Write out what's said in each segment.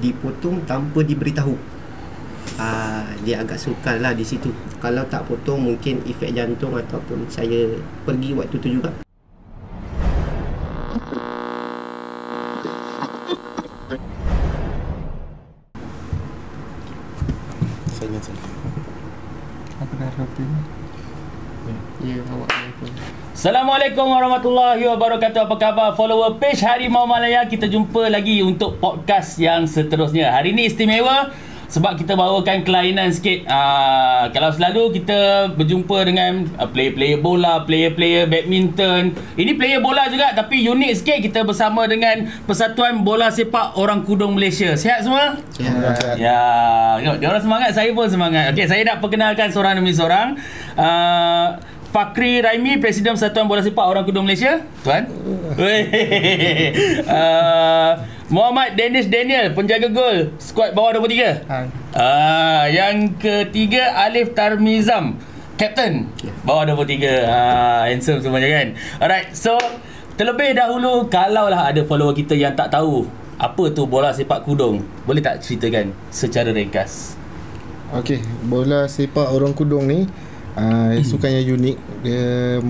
dipotong tanpa diberitahu. Dia agak sukar lah di situ. Kalau tak potong mungkin efek jantung ataupun saya pergi waktu tu juga. Assalamualaikum warahmatullahi wabarakatuh. Apa khabar follower page Harimau Malaya? Kita jumpa lagi untuk podcast yang seterusnya. Hari ini istimewa sebab kita bawakan kelainan sikit. Kalau selalu kita berjumpa dengan player-player bola, player-player badminton. Ini player bola juga tapi unik sikit. Kita bersama dengan Persatuan Bola Sepak Orang Kudung Malaysia. Sihat semua? Sihat. Ya, tengok dia orang semangat, saya pun semangat. Okey, saya nak perkenalkan seorang demi seorang. Fakri Raimi, Presiden Persatuan Bola Sepak Orang Kudung Malaysia. Tuan. Muhammad Dennis Daniel, penjaga gol skuad bawah 23. Yang ketiga Alif Tarmizam, Kapten bawah 23. Handsome semuanya kan. Alright, so terlebih dahulu, kalaulah ada follower kita yang tak tahu apa tu bola sepak kudung, boleh tak ceritakan secara ringkas? Okey, bola sepak orang kudung ni sukan yang unik. Dia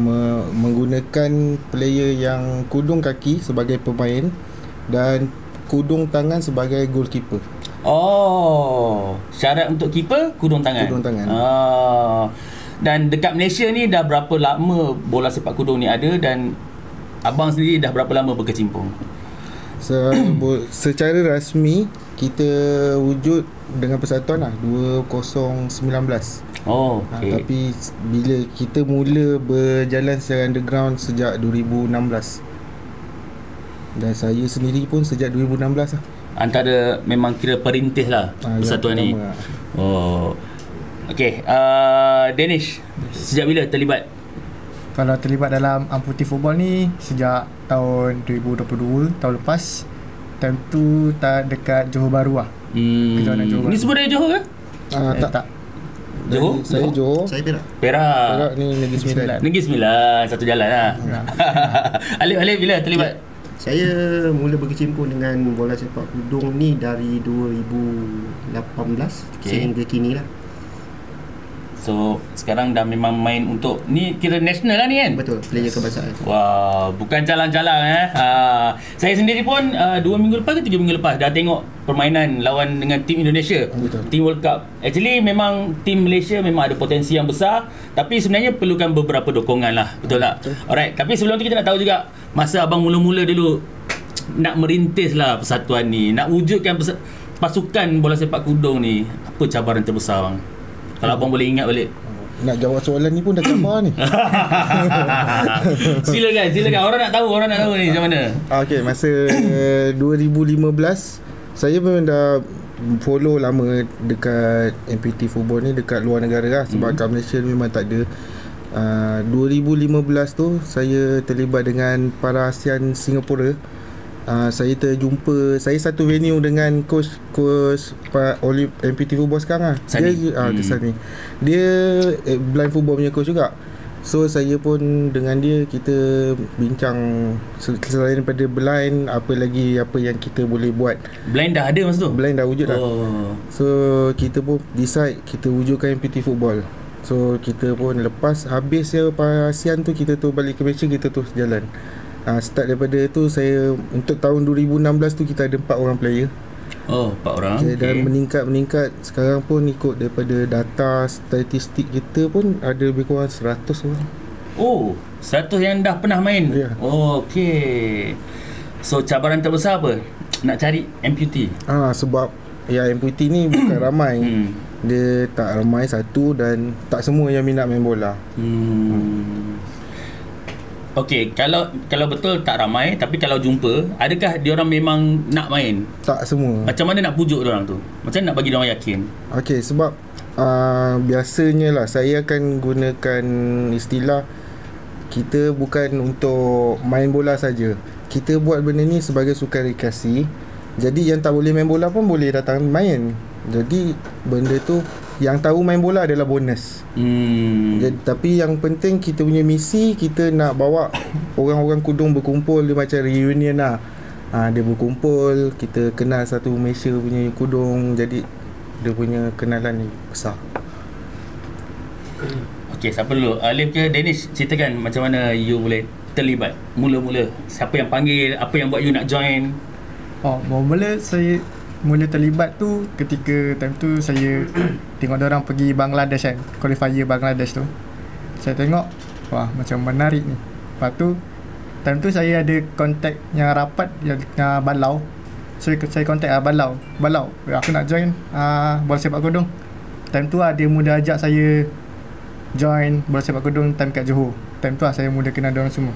menggunakan player yang kudung kaki sebagai pemain dan kudung tangan sebagai goalkeeper. Oh, syarat untuk keeper kudung tangan. Kudung tangan. Dan dekat Malaysia ni dah berapa lama bola sepak kudung ni ada, dan abang sendiri dah berapa lama berkecimpung? Secara rasmi kita wujud dengan persatuan lah 2019. Oh, okay. Tapi bila kita mula berjalan secara underground sejak 2016. Dan saya sendiri pun sejak 2016 lah. Antara memang kira perintis lah persatuan ni. Oh. Okey, Danish, sejak bila terlibat? Kalau terlibat dalam amputasi football ni sejak tahun 2022, tahun lepas. Time tu dekat Johor Bahru lah. Kejohanan Johor Bahru. Ni semua dari Johor ke? Tak. Johor? Saya Johor. Saya Perak. Perak ni Negeri Sembilan. Negeri Sembilan, satu jalan lah. Alif bila terlibat? Saya mula berkecimpung dengan bola sepak kudung ni dari 2018 sehingga kini lah. So sekarang dah memang main untuk ni, kira national lah ni kan? Betul, player kebangsaan. Wah, bukan calang-calang saya sendiri pun 2 minggu lepas ke 3 minggu lepas dah tengok permainan lawan dengan tim Indonesia. Betul. Tim World Cup. Actually memang tim Malaysia memang ada potensi yang besar, tapi sebenarnya perlukan beberapa dokongan lah. Betul tak? Alright, tapi sebelum tu kita nak tahu juga masa abang mula-mula dulu nak merintis lah persatuan ni, nak wujudkan pasukan bola sepak kudung ni, apa cabaran terbesar bang? Kalau abang boleh ingat balik. Nak jawab soalan ni pun dah cabar ni. Silakan. Orang nak tahu ni macam mana. Okey, masa 2015 saya memang dah follow lama dekat MPT football ni dekat luar negara lah. Sebab kat Malaysia memang tak ada. 2015 tu saya terlibat dengan para ASEAN Singapura. Saya terjumpa, saya satu venue dengan coach Olip MPT football sekarang lah. Kesani. Dia blind football punya coach juga. So saya pun dengan dia kita bincang selain daripada blind, apa yang kita boleh buat. Blind dah ada masa tu? Blind dah wujud dah. So kita pun decide kita wujudkan MPT football. So kita pun lepas habis ASEAN tu, kita tu balik ke Malaysia, kita terus jalan. Start daripada tu saya untuk tahun 2016 tu kita ada 4 orang player. 4 orang. Okay. Dan meningkat sekarang pun ikut daripada data statistik kita pun ada lebih kurang 100 orang. 100 yang dah pernah main. Yeah. Okey. So cabaran terbesar apa? Nak cari amputee. Sebab amputee ni bukan ramai. Dia tak ramai satu, dan tak semua yang minat main bola. Okey, kalau betul tak ramai, tapi kalau jumpa, adakah diorang memang nak main? Tak semua. Macam mana nak pujuk diorang tu? Macam mana nak bagi diorang yakin? Okey, sebab biasanya lah saya akan gunakan istilah, kita bukan untuk main bola saja. Kita buat benda ni sebagai sukan rekreasi. Jadi yang tak boleh main bola pun boleh datang main. Jadi benda tu, yang tahu main bola adalah bonus. Jadi, tapi yang penting kita punya misi, kita nak bawa orang-orang kudung berkumpul, dia macam reunion lah. Dia berkumpul, kita kenal satu Malaysia punya kudung, jadi dia punya kenalan ni besar. Okey, siapa dulu? Alif ke Danish? Ceritakan macam mana you boleh terlibat mula-mula. Siapa yang panggil, apa yang buat you nak join? Mula saya mula terlibat tu ketika time tu saya tengok orang pergi Bangladesh kan, qualifier Bangladesh tu. Saya tengok, wah macam menarik ni. Lepas tu time tu saya ada kontak yang rapat yang Balau. So saya kontak Balau, aku nak join bola sepak kudung. Time tu dia mula ajak saya join bola sepak kudung time kat Johor. Time tu saya mula kenal diorang semua.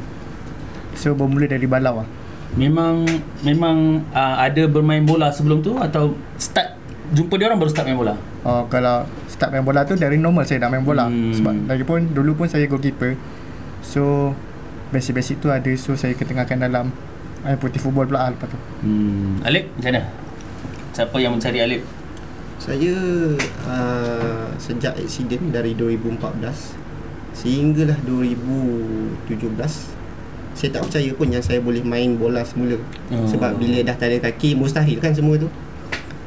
So bermula dari Balau Memang ada bermain bola sebelum tu atau start jumpa dia orang baru start main bola? Kalau start main bola tu dari normal saya nak main bola. Sebab lagipun dulu pun saya goalkeeper. So basic-basic tu ada, so saya ketengahkan dalam putih football pula lepas tu. Alip macam mana? Siapa yang mencari Alip? Saya sejak aksiden dari 2014 sehinggalah 2017 saya tak percaya pun yang saya boleh main bola semula. Sebab bila dah tak ada kaki mustahil kan semua tu.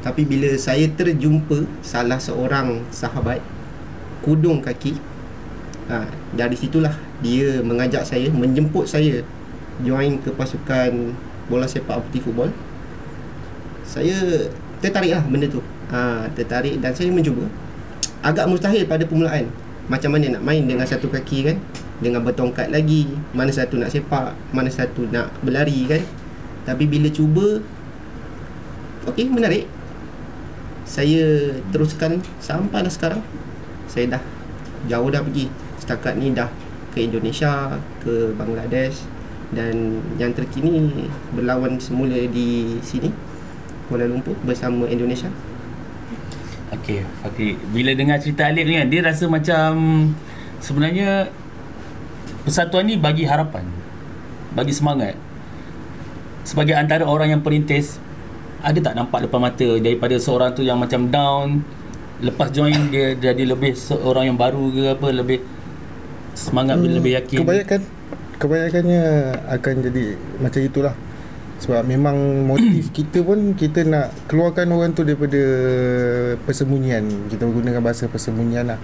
Tapi bila saya terjumpa salah seorang sahabat kudung kaki, dari situlah dia mengajak saya, menjemput saya join ke pasukan bola sepak putih football. Saya tertarik lah benda tu. Tertarik dan saya mencuba. Agak mustahil pada permulaan. Macam mana nak main dengan satu kaki kan, dengan bertongkat lagi, mana satu nak sepak, mana satu nak berlari kan. Tapi bila cuba, okey, menarik. Saya teruskan sampailah sekarang. Saya dah jauh dah pergi. Setakat ni dah ke Indonesia, ke Bangladesh, dan yang terkini berlawan semula di sini Kuala Lumpur bersama Indonesia. Okey, Fakri, bila dengar cerita Alip ni kan, dia rasa macam sebenarnya persatuan ni bagi harapan, bagi semangat. Sebagai antara orang yang perintis, ada tak nampak depan mata daripada seorang tu yang macam down, lepas join dia jadi lebih seorang yang baru ke apa, lebih semangat, lebih yakin? Kebanyakannya akan jadi macam itulah. Sebab memang motif kita pun, kita nak keluarkan orang tu daripada persembunyian. Kita menggunakan bahasa persembunyian lah.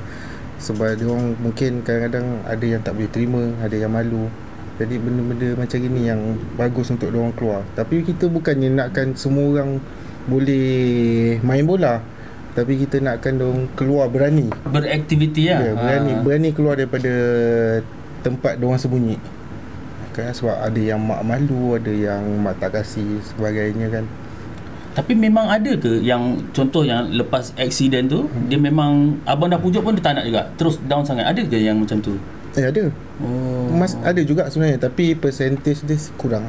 Sebab dia orang mungkin kadang-kadang ada yang tak boleh terima, ada yang malu. Jadi benda-benda macam ini yang bagus untuk dia orang keluar. Tapi kita bukannya nakkan semua orang boleh main bola, tapi kita nakkan dia orang keluar berani beraktiviti lah. Berani keluar daripada tempat dia orang sembunyi. Kan, sebab ada yang mak malu, ada yang mak tak kasih sebagainya kan. Tapi memang ada ke yang contoh yang lepas aksiden tu, dia memang abang dah pujuk pun dia tak nak juga, terus down sangat? Ada ke yang macam tu? Ada. Ada juga sebenarnya, tapi percentage dia kurang.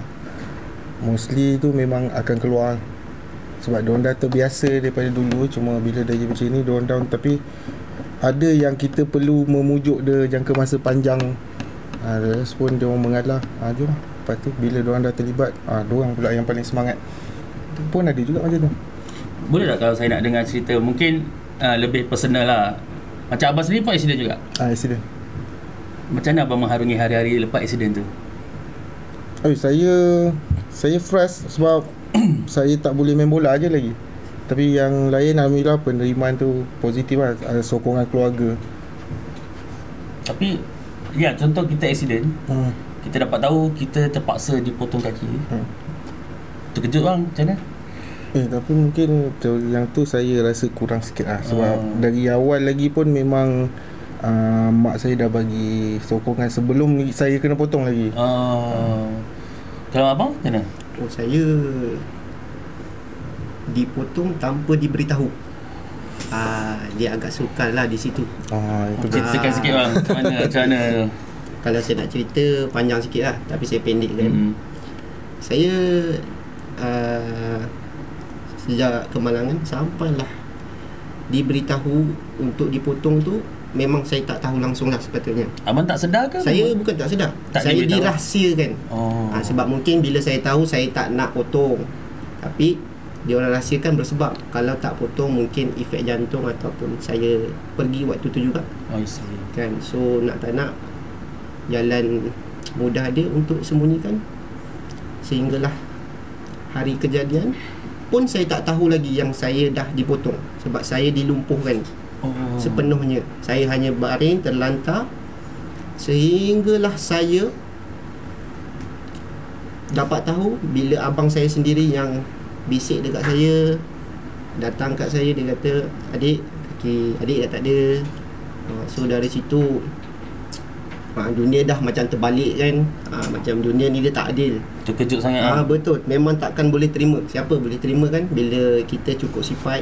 Mostly tu memang akan keluar sebab diorang dah terbiasa daripada dulu. Cuma bila dah jadi macam ni, diorang down. Tapi ada yang kita perlu memujuk dia jangka masa panjang. Respon dia orang mengalah, jom. Lepas tu bila diorang dah terlibat, diorang pula yang paling semangat. Itu pun ada juga macam tu. Boleh tak kalau saya nak dengar cerita mungkin lebih personal lah? Macam abang sendiri pun aksiden juga? Aksiden. Macam mana abang mengharungi hari-hari lepas aksiden tu? Saya frust sebab saya tak boleh main bola je lagi. Tapi yang lain alhamdulillah penerimaan tu positif lah. Ada sokongan keluarga. Tapi ya, contoh kita aksiden, kita dapat tahu kita terpaksa dipotong kaki. Terkejut bang, macam mana? Tapi mungkin yang tu saya rasa kurang sikit lah. Sebab dari awal lagi pun memang mak saya dah bagi sokongan sebelum saya kena potong lagi. Kalau abang macam mana? Saya dipotong tanpa diberitahu. Dia agak sukar lah di situ. Ceritakan sikit bang, macam mana tu? Kalau saya nak cerita panjang sikit lah, tapi saya pendekkan. Saya sejak kemalangan sampailah diberitahu untuk dipotong tu, memang saya tak tahu langsung lah sepatutnya. Abang tak sedar ke? Saya bukan tak sedar, saya dirahsiakan. Sebab mungkin bila saya tahu, saya tak nak potong. Tapi dia orang rahsiakan bersebab kalau tak potong mungkin efek jantung ataupun saya pergi waktu tu juga. Kan, so nak tak nak jalan mudah dia untuk sembunyikan. Sehinggalah hari kejadian pun saya tak tahu lagi yang saya dah dipotong, sebab saya dilumpuhkan sepenuhnya. Saya hanya baring terlantar sehinggalah saya dapat tahu bila abang saya sendiri yang bisik dekat saya, datang kat saya, dia kata, adik dah tak ada. So dari situ dunia dah macam terbalik kan. Macam dunia ni dia tak adil. Terkejut sangat. Betul. Memang takkan boleh terima. Siapa boleh terima kan bila kita cukup sifat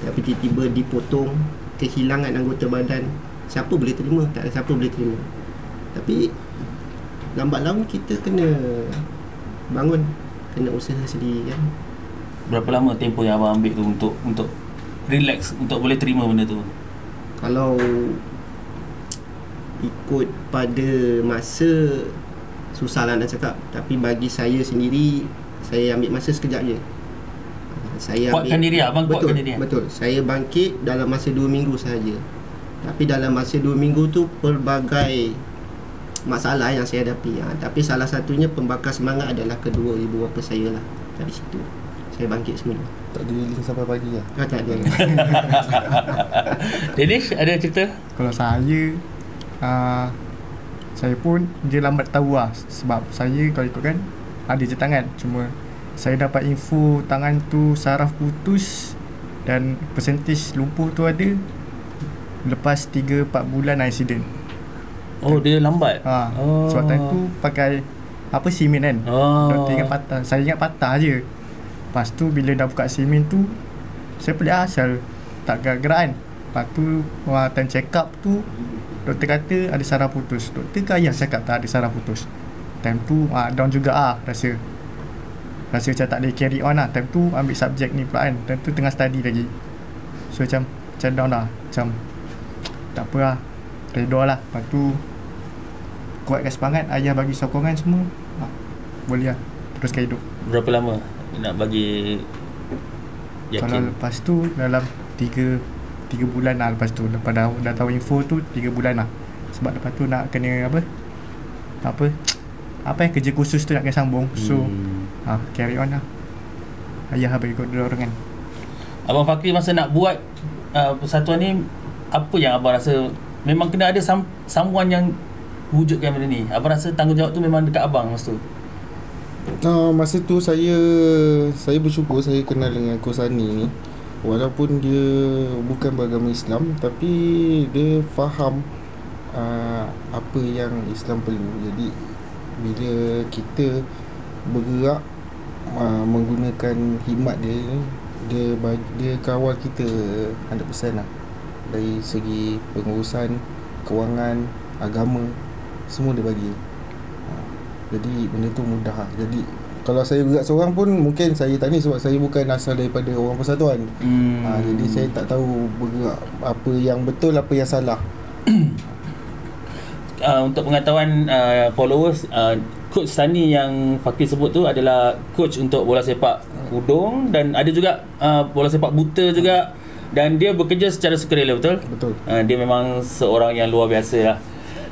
tapi tiba-tiba dipotong, kehilangan anggota badan. Siapa boleh terima? Tak ada siapa boleh terima. Tapi lambat laun kita kena bangun, kena usaha sendiri kan. Berapa lama tempoh yang abang ambil tu untuk relax, untuk boleh terima benda tu? Kalau ikut pada masa, susah lah nak cakap. Tapi bagi saya sendiri, saya ambil masa sekejap je. Saya kuatkan diri abang. Betul. Saya bangkit dalam masa 2 minggu sahaja. Tapi dalam masa 2 minggu tu pelbagai masalah yang saya hadapi. Tapi salah satunya pembakar semangat adalah kedua ibu bapa saya lah. Dari situ saya bangkit semula. Tak diriling sampai pagi lah? Tak ada. Danish ada cerita? Kalau saya pun dia lambat tahu lah. Sebab saya kalau ikutkan ada je tangan, cuma saya dapat info tangan tu saraf putus dan persentage lumpuh tu ada lepas 3-4 bulan accident. Dia lambat. Sebab time tu pakai simen kan. Doktor ingat patah. Saya ingat patah je. Lepas tu bila dah buka simen tu, saya pelik asal tak gerak kan. Lepas tu time check up tu, doktor kata ada saraf putus. Doktor ke ayah cakap tak ada saraf putus. Time tu down juga rasa macam tak boleh carry on lah. Time tu ambil subjek ni pula kan. Time tu tengah study lagi. So macam down lah. Macam tak apa lah, redha lah. Lepas tu kuatkan semangat, ayah bagi sokongan semua, boleh lah teruskan hidup. Berapa lama nak bagi yakin? Kalau lepas tu dalam 3 bulan lah. Lepas tu lepas dah tahu info tu 3 bulan lah. Sebab lepas tu nak kena kerja khusus tu nak kena sambung. So carry on lah. Ayah bagi dorongan. Abang Fakri masa nak buat persatuan ni, apa yang abang rasa memang kena ada someone yang wujudkan benda ni? Abang rasa tanggungjawab tu memang dekat abang masa tu? Masa tu saya bersyukur saya kenal dengan Coach Sani ni. Walaupun dia bukan beragama Islam, tapi dia faham apa yang Islam perlu. Jadi bila kita bergerak menggunakan hikmat dia kawal kita 100% lah. Dari segi pengurusan, kewangan, agama, semua dia bagi. Jadi benda tu mudah lah. Jadi kalau saya bergerak seorang pun mungkin saya tak ni, sebab saya bukan asal daripada orang persatuan. Jadi saya tak tahu bergerak apa yang betul, apa yang salah. Untuk pengetahuan followers, Coach Sani yang Fakir sebut tu adalah coach untuk bola sepak hudung, dan ada juga bola sepak buta juga, dan dia bekerja secara sukarela, betul? Betul. Dia memang seorang yang luar biasa lah.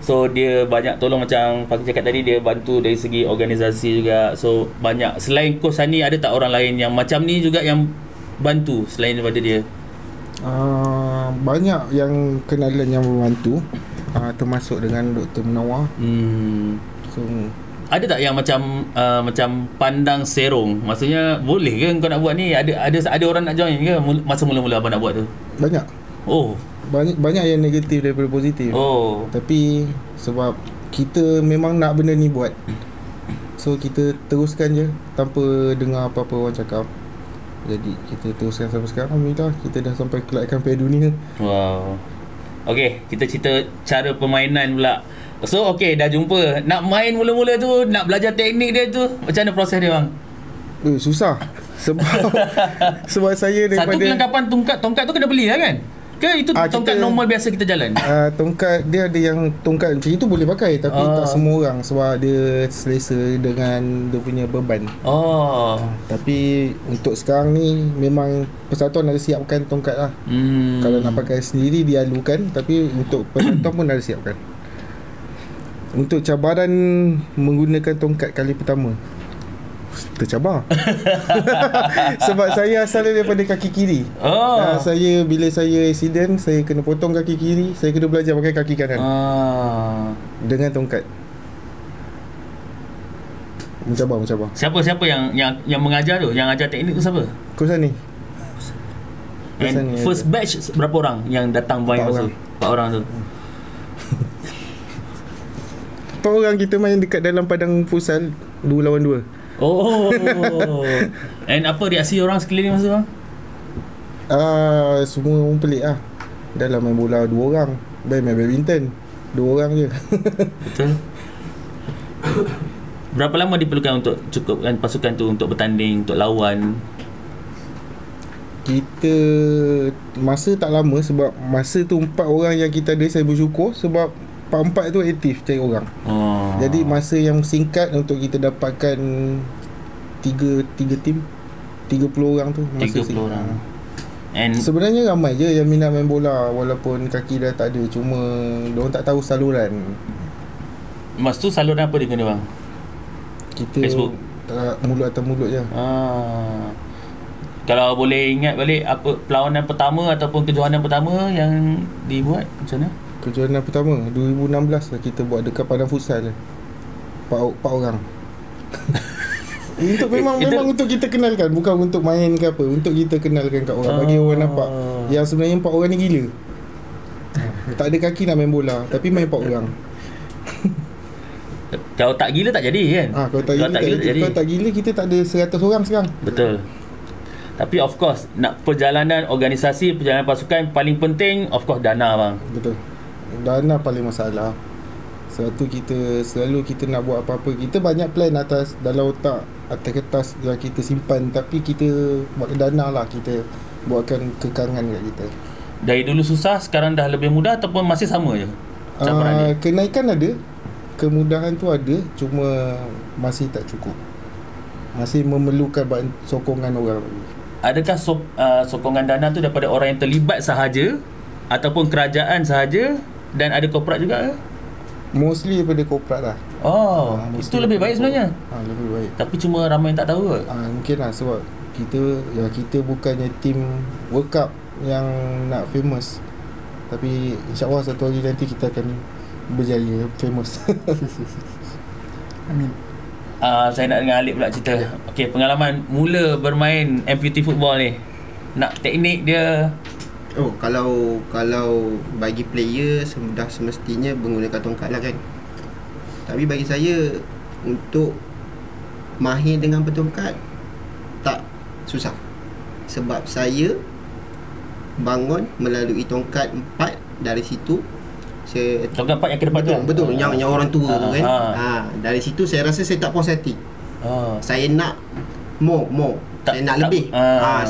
So dia banyak tolong, macam Fakir cakap tadi, dia bantu dari segi organisasi juga. So banyak, selain Coach Sani, ada tak orang lain yang macam ni juga yang bantu selain daripada dia? Banyak yang kenalan yang membantu, termasuk dengan Dr. Munawar. So ada tak yang macam pandang serong? Maksudnya boleh ke kau nak buat ni? Ada orang nak join ke masa mula-mula abang nak buat tu? Banyak. Banyak yang negatif daripada positif. Tapi sebab kita memang nak benda ni buat, so kita teruskan je tanpa dengar apa-apa orang cakap. Jadi kita teruskan sampai sekarang. Alhamdulillah kita dah sampai kelak ikan Piala Dunia. Wow. Okey, kita cerita cara permainan pula. So dah jumpa. Nak main mula-mula tu, nak belajar teknik dia tu, macam mana proses dia bang? Susah. Sebab saya daripada satu kelengkapan tongkat tu kena beli lah kan? Ke itu tongkat normal biasa kita jalan? Tongkat dia ada yang tongkat macam itu boleh pakai, tapi tak semua orang, sebab dia selesa dengan dia punya beban. Tapi untuk sekarang ni memang persatuan ada siapkan tongkat lah. Kalau nak pakai sendiri dia alukan, tapi untuk persatuan pun ada siapkan. Untuk cabaran menggunakan tongkat kali pertama, tercabar. Sebab saya asalnya daripada kaki kiri. Bila saya accident, saya kena potong kaki kiri, saya kena belajar pakai kaki kanan. Dengan tongkat. Mencabar. Siapa yang mengajar tu? Yang ajar teknik tu siapa? Kusani. And first batch berapa orang yang datang main masa? 4 orang tu. 4 orang kita main dekat dalam padang futsal 2 lawan 2. And apa reaksi orang sekeliling masa tu? Semua orang pelik lah. Dalam main bola 2 orang, main badminton 2 orang je. Betul. Berapa lama diperlukan untuk cukupkan pasukan tu untuk bertanding, untuk lawan? Kita masa tak lama, sebab masa tu 4 orang yang kita ada, saya bersyukur sebab 4 tu aktif cari orang. Jadi masa yang singkat untuk kita dapatkan 3 tim 30 orang tu masa 30 orang. And sebenarnya ramai je yang minat main bola walaupun kaki dah tak ada, cuma diorang tak tahu saluran. Masa tu saluran apa dia kena bang? Kita Facebook? Mulut atas mulut je. Kalau boleh ingat balik, apa perlawanan pertama ataupun kejohanan pertama yang dibuat macam mana? Kejohanan pertama 2016 lah, kita buat dekat padang futsal 4 orang. Untuk memang untuk kita kenalkan, bukan untuk main ke apa, untuk kita kenalkan kat orang, bagi orang nampak yang sebenarnya 4 orang ni gila. Tak ada kaki nak main bola, tapi main 4 orang. Kalau tak gila tak jadi kan? Kalau tak gila kita tak ada 100 orang sekarang. Betul. Tapi of course, nak perjalanan organisasi, perjalanan pasukan, paling penting of course dana bang. Betul. Dana paling masalah. Sebab tu selalu kita nak buat apa-apa, kita banyak plan dalam otak, atas kertas yang kita simpan, tapi kita buat dana lah, kita buatkan kekangan kat kita. Dari dulu susah, sekarang dah lebih mudah ataupun masih sama je? Kenaikan ada, kemudahan tu ada, cuma masih tak cukup. Masih memerlukan sokongan orang lagi. Adakah sokongan dana tu daripada orang yang terlibat sahaja ataupun kerajaan sahaja, dan ada korporat juga ke? Mostly daripada korporat lah. Itu lebih baik sebenarnya. Lebih baik. Tapi cuma ramai yang tak tahu ke? Mungkin lah sebab kita bukannya tim World Cup yang nak famous. Tapi insyaAllah satu hari nanti kita akan berjaya famous. Amin. Saya nak dengar Alip pula cerita. Okey, pengalaman mula bermain amputee football ni. Nak teknik dia. Kalau bagi player dah semestinya menggunakan tongkat lah kan. Tapi bagi saya, untuk mahir dengan bertongkat tak susah. Sebab saya bangun melalui tongkat 4. Dari situ tongkat 4 yang ke depan tu. Betul, yang orang tua tu kan. Dari situ saya rasa saya tak puas hati. Saya nak more. Saya nak lebih.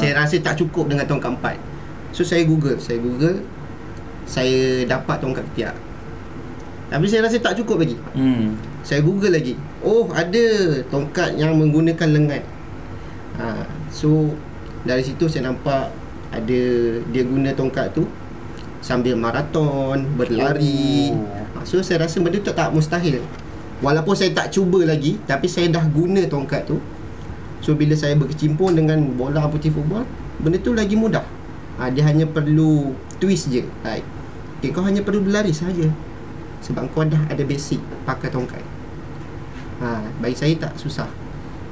Saya rasa tak cukup dengan tongkat 4. So saya google, saya dapat tongkat ketiak. Tapi saya rasa tak cukup lagi. Saya google lagi. Ada tongkat yang menggunakan lengan. So dari situ saya nampak ada dia guna tongkat tu sambil maraton, berlari. So saya rasa benda tu tak mustahil. Walaupun saya tak cuba lagi, tapi saya dah guna tongkat tu. So bila saya berkecimpung dengan bola amputee football, benda tu lagi mudah. Dia hanya perlu twist je. Kau hanya perlu berlari saja, sebab kau dah ada basic pakai tongkat. Bagi saya tak susah.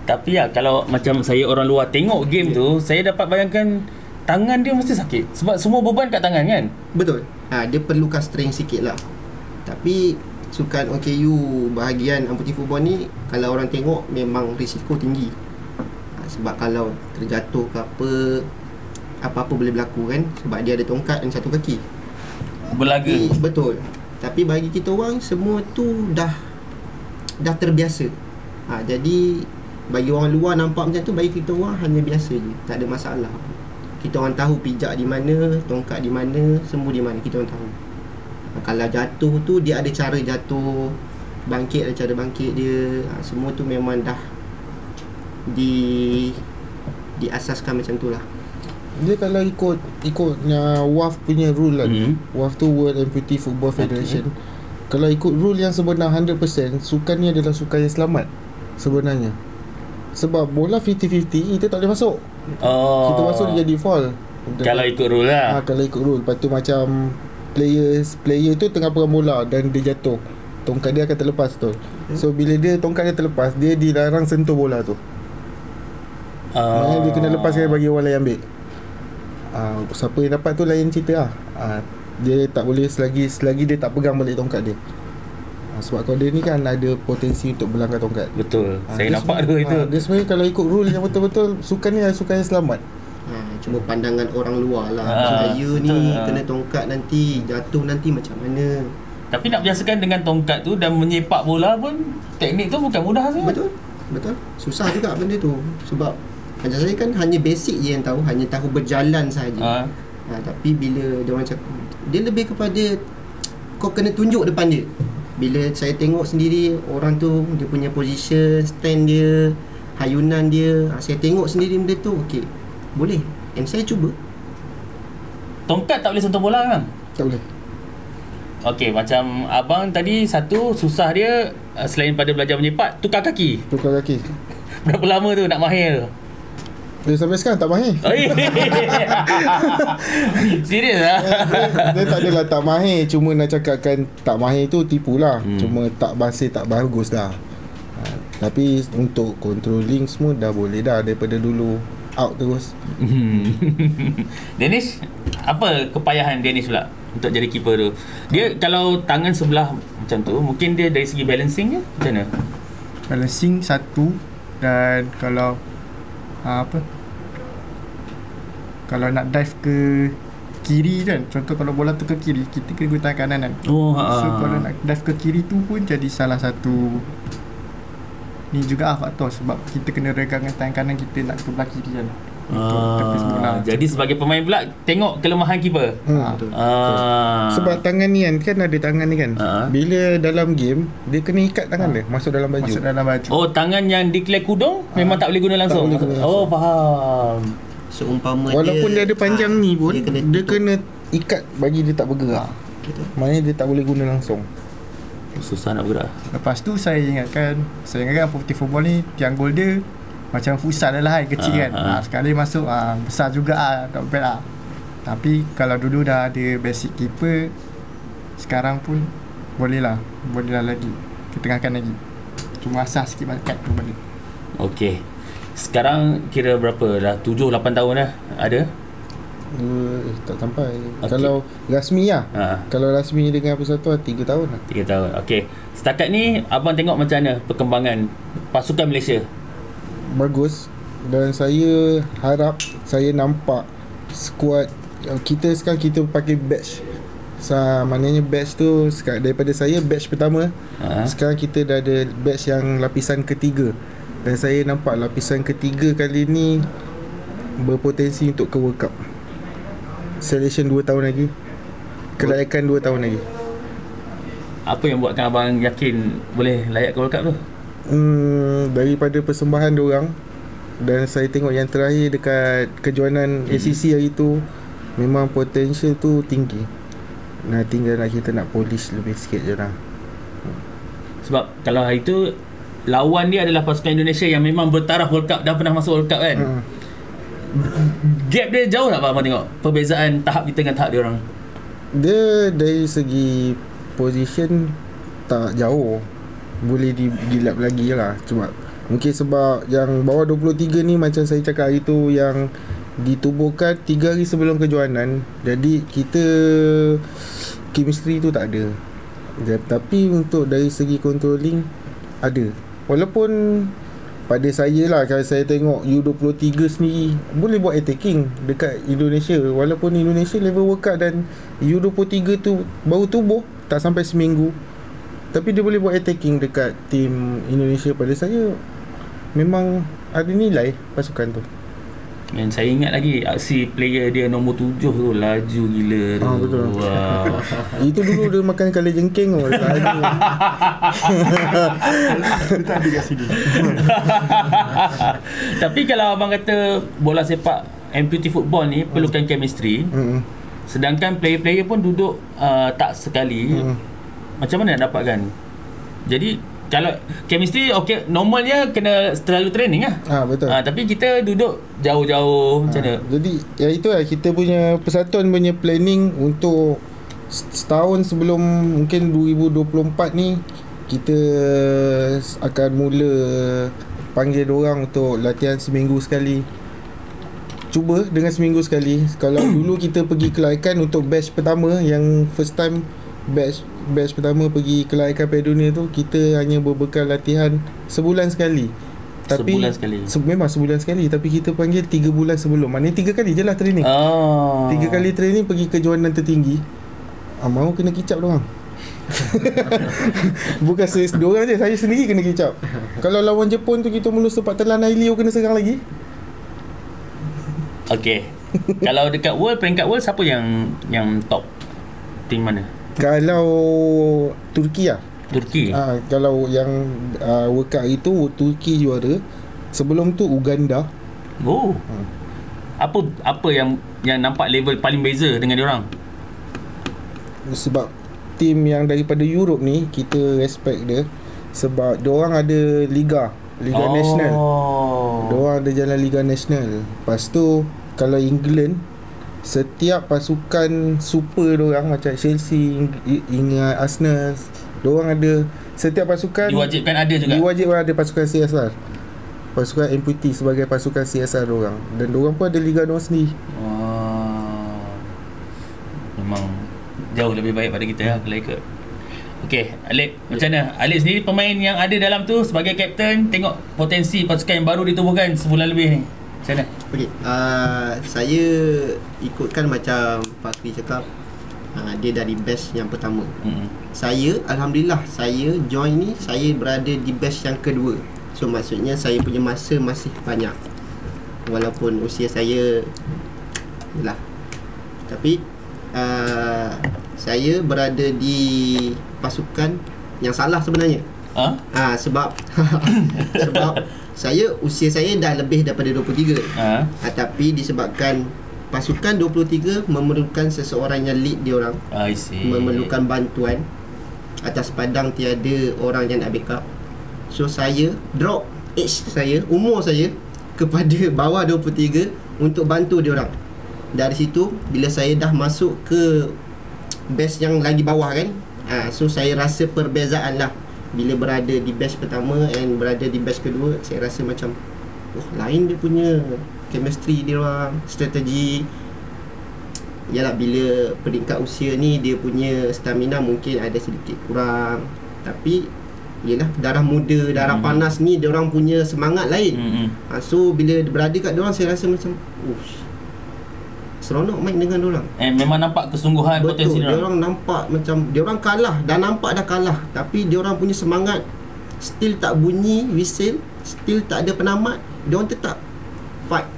Tapi kalau macam saya orang luar tengok game tu, saya dapat bayangkan tangan dia mesti sakit. Sebab semua beban kat tangan kan. Betul. Dia perlukan strength sikit lah. Tapi sukan OKU bahagian amputee football ni, kalau orang tengok memang risiko tinggi. Sebab kalau terjatuh ke apa-apa boleh berlaku kan. Sebab dia ada tongkat dan satu kaki. Berlaga. Betul. Tapi bagi kita orang, semua tu dah terbiasa. Jadi bagi orang luar nampak macam tu, bagi kita orang hanya biasa je, tak ada masalah. Kita orang tahu pijak di mana, tongkat di mana, semua di mana, kita orang tahu. Kalau jatuh tu, dia ada cara jatuh, bangkit ada cara bangkit dia. Semua tu memang dah diasaskan macam tu lah. Dia kalau ikutnya WAF punya rule lah. WAF tu World Amputee Football Federation. Kalau ikut rule yang sebenar 100%, sukan ni adalah sukan yang selamat sebenarnya. Sebab bola 50-50, kita tak boleh masuk. Kita masuk dia jadi foul. Kalau ikut rule lah. Kalau ikut rule. Lepas tu macam player tu tengah pegang bola dan dia jatuh, tongkat dia akan terlepas tu. So bila tongkat dia terlepas, dia dilarang sentuh bola tu. Maknanya dia kena lepaskan bagi orang lain ambil. Siapa yang dapat tu lain cerita lah. Dia tak boleh selagi dia tak pegang balik tongkat dia. Sebab kalau dia ni kan ada potensi untuk berlanggar tongkat. Betul. Saya nampak tu itu. Dia sebenarnya kalau ikut rule yang betul-betul, sukan ni adalah sukan yang selamat. Cuma pandangan orang luar lah. Saya ni kena tongkat nanti, jatuh nanti macam mana. Tapi nak biasakan dengan tongkat tu dan menyepak bola pun, teknik tu bukan mudah sih. Betul. Susah juga benda tu. Sebab macam saya kan hanya basic je yang tahu, hanya tahu berjalan sahaja. Tapi bila dia orang cakap, dia lebih kepada kau kena tunjuk depan dia. Bila saya tengok sendiri orang tu, dia punya position, stand dia, hayunan dia, saya tengok sendiri benda tu, okey, boleh. And saya cuba. Tongkat tak boleh sentuh bola kan? Tak boleh. Okey, macam abang tadi, satu susah dia selain pada belajar menyepak, tukar kaki. Berapa lama tu nak mahir? Dia sampai sekarang tak mahir. Serius lah. Dia tak adalah tak mahir. Cuma nak cakapkan tak mahir tu tipu lah. Cuma tak bagus dah. Tapi untuk controlling semua dah boleh dah. Daripada dulu out terus. Danish, apa kepayahan Danish pula untuk jadi keeper tu? Dia kalau tangan sebelah macam tu, mungkin dia dari segi balancing je macam mana? Balancing satu. Dan kalau kalau nak dive ke kiri kan, contoh kalau bola tu ke kiri, kita kena guna tangan kanan kan. So kalau nak dive ke kiri tu pun jadi salah satu ni juga faktor, sebab kita kena regangkan tangan kanan kita nak ke belah kiri kan. Jadi sebagai pemain pula tengok kelemahan keeper. Sebab tangan ni kan ada tangan ni kan. Bila dalam game dia kena ikat tangan dia masuk dalam baju. Tangan yang declare kudung memang tak boleh guna langsung. Faham. Seumpama walaupun dia ada panjang ni pun, dia kena ikat bagi dia tak bergerak. Maknanya dia tak boleh guna langsung. Susah nak bergerak. Lepas tu saya ingatkan putih football ni tiang gol dia macam futsal lah kecil kan. Sekali masuk besar juga tak bad lah. Tapi kalau dulu dah ada basic keeper, sekarang pun boleh lah lagi, ketengahkan lagi. Cuma asas sikit kat tu balik. Okey. Sekarang kira berapa dah? 7-8 tahun dah ada? Tak sampai. Kalau rasmi lah. Kalau rasmi dengan persatuan 3 tahun lah. 3 tahun. Okey. Setakat ni abang tengok macam mana perkembangan pasukan Malaysia? Bagus. Dan saya harap, saya nampak skuad kita sekarang, kita pakai batch. Maknanya batch tu daripada saya batch pertama, sekarang kita dah ada batch yang lapisan ketiga. Dan saya nampak lapisan ketiga kali ni berpotensi untuk ke World Cup. Selection 2 tahun lagi, kelayakan 2 tahun lagi. Apa yang buatkan abang yakin boleh layak ke World Cup tu? Daripada persembahan diorang, dan saya tengok yang terakhir dekat kejuanan ACC hari tu, memang potensial tu tinggi. Nah, tinggal kita nak polish lebih sikit je lah. Sebab kalau hari tu lawan dia adalah pasukan Indonesia yang memang bertaraf World Cup, dah pernah masuk World Cup kan. Gap dia jauh tak abang tengok perbezaan tahap kita dengan tahap dia orang? Dia dari segi position tak jauh, boleh dilap lagi lah. Cuma mungkin sebab yang bawah 23 ni, macam saya cakap hari tu, yang ditubuhkan 3 hari sebelum kejuanan, jadi kita chemistry tu tak ada. Tapi untuk dari segi controlling ada. Walaupun pada saya lah, kalau saya tengok U23 sendiri boleh buat attacking dekat Indonesia, walaupun Indonesia level World Cup dan U23 tu baru tubuh tak sampai seminggu, tapi dia boleh buat attacking dekat tim Indonesia. Pada saya memang ada nilai pasukan tu. Dan saya ingat lagi aksi player dia nombor 7 tu laju gila tu. Betul. Itu dulu dia makan kala jengking tu. Laju. Kita ada kat sini. Tapi kalau abang kata bola sepak amputee football ni perlukan chemistry, sedangkan player-player pun duduk tak sekali, macam mana nak dapatkan? Jadi Kalau chemistry okey, normalnya kena terlalu training lah. Betul. Tapi kita duduk jauh-jauh macam mana? Jadi itu lah kita punya persatuan punya planning untuk setahun sebelum mungkin 2024 ni, kita akan mula panggil diorang untuk latihan seminggu sekali. Cuba dengan seminggu sekali. Kalau dulu kita pergi kelaikan untuk batch pertama, yang first time batch pertama pergi kelaikan Piala Dunia tu, kita hanya berbekal latihan sebulan sekali. Tapi Sebulan sekali. Memang sebulan sekali, tapi kita panggil 3 bulan sebelum. Maknanya 3 kali je lah training. 3 kali training pergi kejuaraan tertinggi. Mau kena kicap doang. Bukan diorang je, saya sendiri kena kicap. Kalau lawan Jepun tu kita mula sempat telan Ailio, kena serang lagi. Okey. Kalau dekat world, peringkat world, siapa yang top? Tim mana? Kalau Turki lah. Turki. Kalau yang World Cup itu Turki juara. Sebelum tu Uganda. Oh. Apa yang nampak level paling beza dengan diorang? Sebab tim yang daripada Europe ni kita respect dia, sebab diorang ada liga nasional. Diorang ada jalan liga nasional. Lepas tu kalau England, setiap pasukan super diorang macam Chelsea, Arsenal, diorang ada setiap pasukan Diwajibkan ada juga. Diwajibkan ada pasukan CSR. Pasukan amputee sebagai pasukan CSR diorang. Dan diorang pun ada liga diorang sendiri. Memang jauh lebih baik pada kita kalau ikut. Okey, Alik, macam mana? Alik sendiri pemain yang ada dalam tu sebagai kapten, tengok potensi pasukan yang baru ditubuhkan sebulan lebih ni. Macam mana? Okey, saya ikutkan macam Fakri cakap, dia dari batch yang pertama. Saya, Alhamdulillah, saya join ni, saya berada di batch yang kedua. So maksudnya saya punya masa masih banyak, walaupun usia saya lah. Tapi saya berada di pasukan yang salah sebenarnya. Sebab usia saya dah lebih daripada 23. Tapi disebabkan pasukan 23 memerlukan seseorang yang lead dia orang. Memerlukan bantuan atas padang tiada orang yang nak backup. So saya drop age saya, umur saya kepada bawah 23 untuk bantu dia orang. Dari situ bila saya dah masuk ke batch yang lagi bawah kan, so saya rasa perbezaan lah. Bila berada di batch pertama and berada di batch kedua, saya rasa macam lain dia punya chemistry dia orang, strategi. Yalah, bila peringkat usia ni dia punya stamina mungkin ada sedikit kurang, tapi yelah, darah muda, darah panas ni dia orang punya semangat lain. So bila berada kat dia orang, saya rasa macam seronok main dengan diorang. Memang nampak kesungguhan. Betul, potensi diorang nampak macam diorang kalah, dah nampak dah kalah, tapi diorang punya semangat still tak bunyi whistle, still tak ada penamat, diorang tetap fight,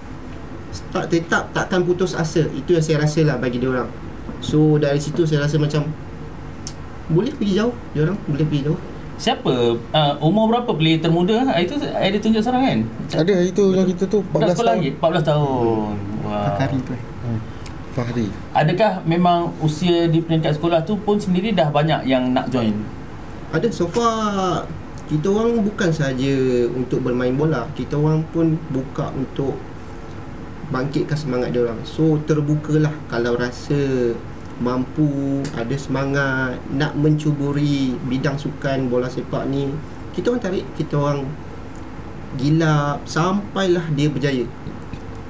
tetap takkan putus asa. Itu yang saya rasa lah bagi diorang. So dari situ saya rasa macam boleh pergi jauh, diorang boleh pergi jauh. Siapa umur berapa player termuda? Itu ada tunjuk seorang kan? Ada, itu yang kita tu 14 tahun. 14 tahun. Fakari tu Fahri. Adakah memang usia di peringkat sekolah tu pun sendiri dah banyak yang nak join? Ada. So far kita orang bukan sahaja untuk bermain bola, kita orang pun buka untuk bangkitkan semangat dia orang. So terbukalah, kalau rasa mampu, ada semangat nak mencuburi bidang sukan bola sepak ni, kita orang tarik, kita orang gilap sampailah dia berjaya.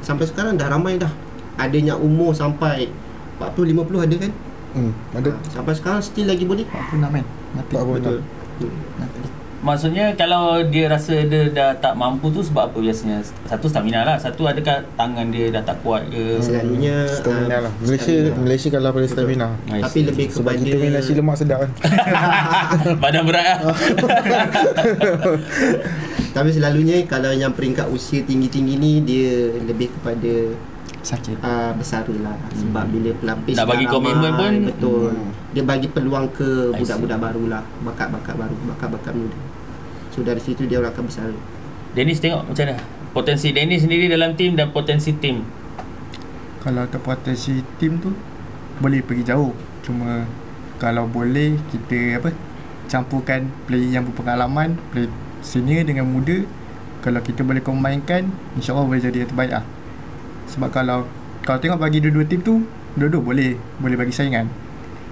Sampai sekarang dah ramai dah. Adanya umur sampai 40-50 ada kan? Ada. Sampai sekarang still lagi boleh. 46 kan? Mati. Betul. Maksudnya kalau dia rasa dia dah tak mampu tu sebab apa biasanya? Satu stamina lah, satu adakah tangan dia dah tak kuat ke? Selalunya stamina lah. Malaysia kalah pada stamina. Tapi lebih sebab kepada kita main nasi lemak sedap kan. Badan berat lah. Tapi selalunya kalau yang peringkat usia tinggi-tinggi ni, dia lebih kepada sakit, bersara lah. Sebab bila pelapis nak bagi komitmen pun, betul, dia bagi peluang ke budak-budak baru lah, bakat-bakat baru, bakat-bakat muda. So dari situ dia orang akan bersara. Dennis tengok macam mana potensi Dennis sendiri dalam tim dan potensi tim? Kalau untuk potensi tim tu boleh pergi jauh. Cuma kalau boleh kita campurkan player yang berpengalaman, player senior dengan muda. Kalau kita boleh combine-kan, InsyaAllah boleh jadi yang terbaik lah. Sebab kalau tengok bagi dua-dua tim tu, dua-dua boleh bagi saingan.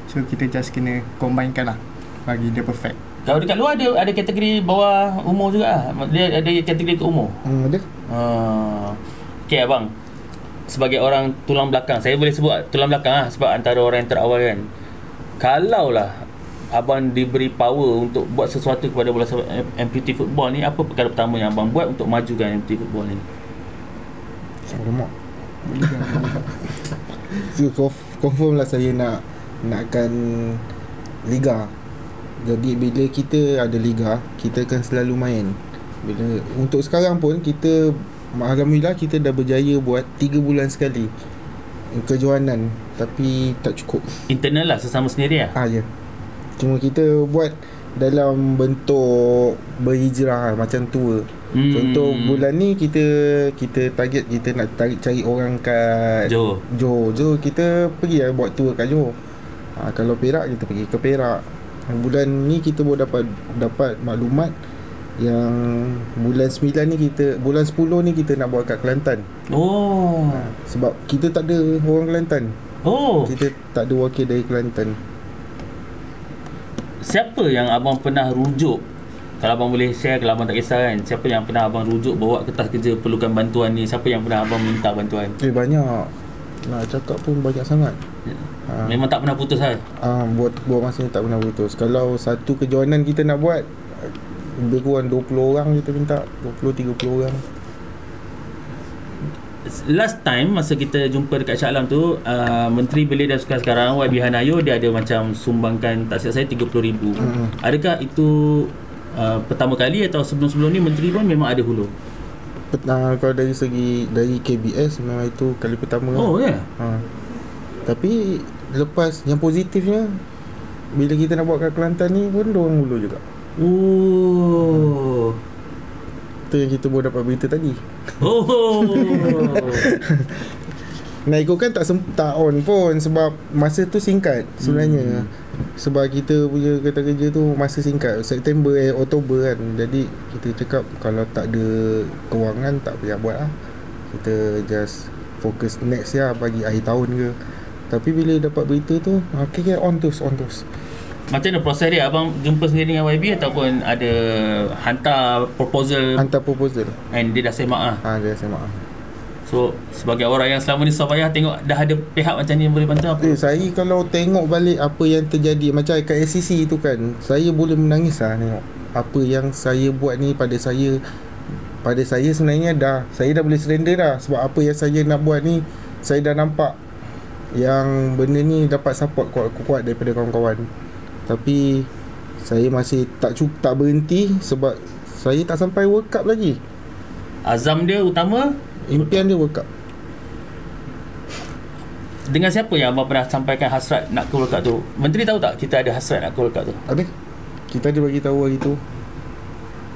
So kita just kena combine-kan lah bagi dia perfect. Kalau dekat luar ada kategori bawah umur juga lah. Dia ada kategori ke umur. Ada. Okay abang, sebagai orang tulang belakang, saya boleh sebut tulang belakang lah, sebab antara orang yang terawal kan. Kalaulah abang diberi power untuk buat sesuatu kepada bola sepak amputee football ni, apa perkara pertama yang abang buat untuk majukan amputee football ni? Alamak. So, confirm lah saya nakkan liga. Jadi bila kita ada liga, kita akan selalu main. Untuk sekarang pun kita, alhamdulillah kita dah berjaya buat 3 bulan sekali kejohanan, tapi tak cukup. Internal lah, sesama sendiri lah. Ya. Cuma kita buat dalam bentuk berhijrah macam tour. Contoh bulan ni kita target, kita nak cari orang kat Johor. Kita pergi lah buat tour kat Johor. Kalau Perak kita pergi ke Perak. Bulan ni kita baru dapat maklumat yang bulan 9 ni bulan 10 ni kita nak buat kat Kelantan. Sebab kita tak ada orang Kelantan. Kita tak ada wakil dari Kelantan. Siapa yang abang pernah rujuk? Kalau abang boleh share, kalau abang tak kisah kan, siapa yang pernah abang rujuk bawa kertas kerja perlukan bantuan ni? Siapa yang pernah abang minta bantuan? Banyak. Nak cakap pun banyak sangat. Memang tak pernah putus lah. Buat masa ni tak pernah putus. Kalau satu kejohanan kita nak buat, lebih kurang 20 orang kita minta, 20-30 orang. Last time masa kita jumpa dekat Shah Alam tu, Menteri Belia dan Sukan sekarang YB Hanayo, dia ada macam sumbangkan, tak silap saya, 30,000. Adakah itu pertama kali atau sebelum-sebelum ni Menteri pun memang ada hulu? Kalau dari segi dari KBS memang itu kali pertama. Tapi lepas, yang positifnya, bila kita nak buat kat Kelantan ni pun diorang hulu juga. Itu yang kita baru dapat berita tadi. Nak ikutkan tak on pun, sebab masa tu singkat sebenarnya. Sebab kita punya kereta kerja tu masa singkat, September Oktober kan. Jadi kita cakap kalau tak ada kewangan tak payah buat lah. Kita just fokus next year, bagi akhir tahun ke. Tapi bila dapat berita tu, okay, on terus. Macam mana proses dia? Abang jumpa sendiri dengan YB ataupun ada hantar proposal? Hantar proposal. And dia dah semak lah? Dia dah semak. So sebagai orang yang selama ni susah payah tengok dah ada pihak macam ni yang boleh bantu apa? Saya kalau tengok balik apa yang terjadi, macam kat SCC tu kan, saya boleh menangis lah tengok apa yang saya buat ni pada saya sebenarnya saya dah boleh surrender dah. Sebab apa yang saya nak buat ni, saya dah nampak yang benda ni dapat support kuat daripada kawan-kawan. Tapi saya masih tak berhenti sebab saya tak sampai World Cup lagi. Azam dia utama, impian dia World Cup. Dengan siapa yang abang pernah sampaikan hasrat nak ke World Cup tu? Menteri tahu tak kita ada hasrat nak ke World Cup tu? Ada. Kita ada bagi tahu hari tu.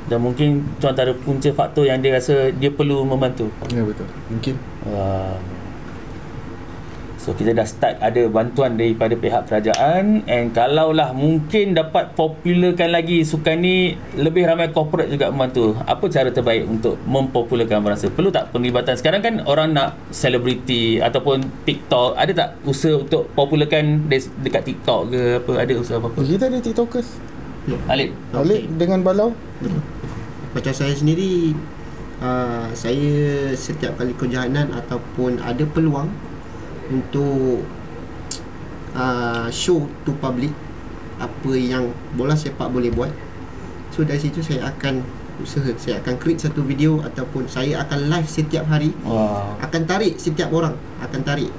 Dan mungkin tu antara punca faktor yang dia rasa dia perlu membantu. Ya, betul. Mungkin. So kita dah start ada bantuan daripada pihak kerajaan, and kalaulah mungkin dapat popularkan lagi sukan ni, lebih ramai corporate juga membantu. Apa cara terbaik untuk mempopularkan, berasa perlu tak penglibatan? Sekarang kan orang nak selebriti ataupun TikTok, ada tak usaha untuk popularkan dekat TikTok ke apa, ada usaha apa-apa? Kita ada TikTokers. Alip dengan Balau. Macam saya sendiri, saya setiap kali kejohanan ataupun ada peluang untuk show to public apa yang bola sepak boleh buat, so dari situ saya akan usaha, saya akan create satu video ataupun saya akan live setiap hari. Akan tarik setiap orang, akan tarik.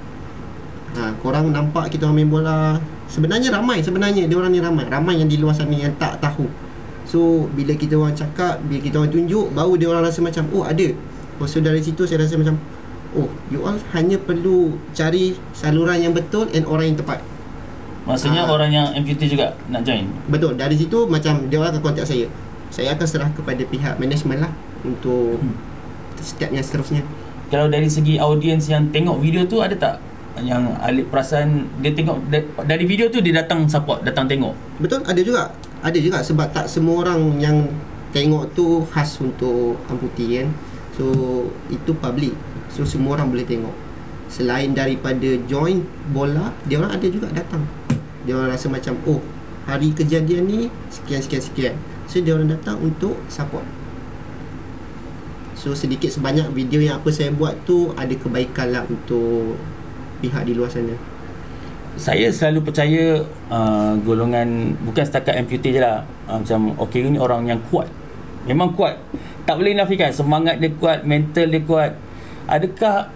Korang nampak kita orang main bola, sebenarnya dia orang ni ramai yang di luar sana yang tak tahu. So bila kita orang cakap, bila kita orang tunjuk, baru dia orang rasa macam ada. So dari situ saya rasa macam you all hanya perlu cari saluran yang betul and orang yang tepat. Maksudnya orang yang amputee juga nak join? Betul. Dari situ macam dia orang akan kontak saya. Saya akan serah kepada pihak management lah untuk step yang seterusnya. Kalau dari segi audiens yang tengok video tu, ada tak yang Alip perasan dia tengok dari video tu dia datang support, datang tengok? Betul, ada juga. ada juga sebab tak semua orang yang tengok tu khas untuk amputi kan. So itu public, so semua orang boleh tengok. Selain daripada join bola, dia orang ada juga datang. Dia orang rasa macam oh hari kejadian ni sekian. So dia orang datang untuk support. So sedikit sebanyak video yang apa saya buat tu ada kebaikan lah untuk pihak di luar sana. Saya selalu percaya golongan bukan setakat amputee je lah, macam okey ni orang yang kuat, memang kuat, tak boleh nafikan semangat dia kuat, mental dia kuat. Adakah